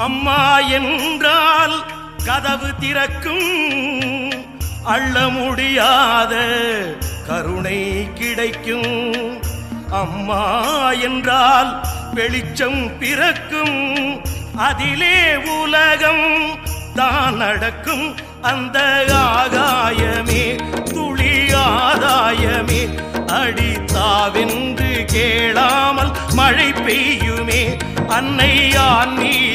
அம்மா என்றால் கதவு திறக்கும், அள்ள முடியாத கருணை கிடைக்கும். அம்மா என்றால் வெளிச்சம் பிறக்கும், அதிலே உலகம் தான் நடக்கும். அந்த ஆகாயமே துளி ஆதாயமே, அடித்தாவென்று கேளாமல் மழை பெய்யுமே. அன்னை ஆன்மீக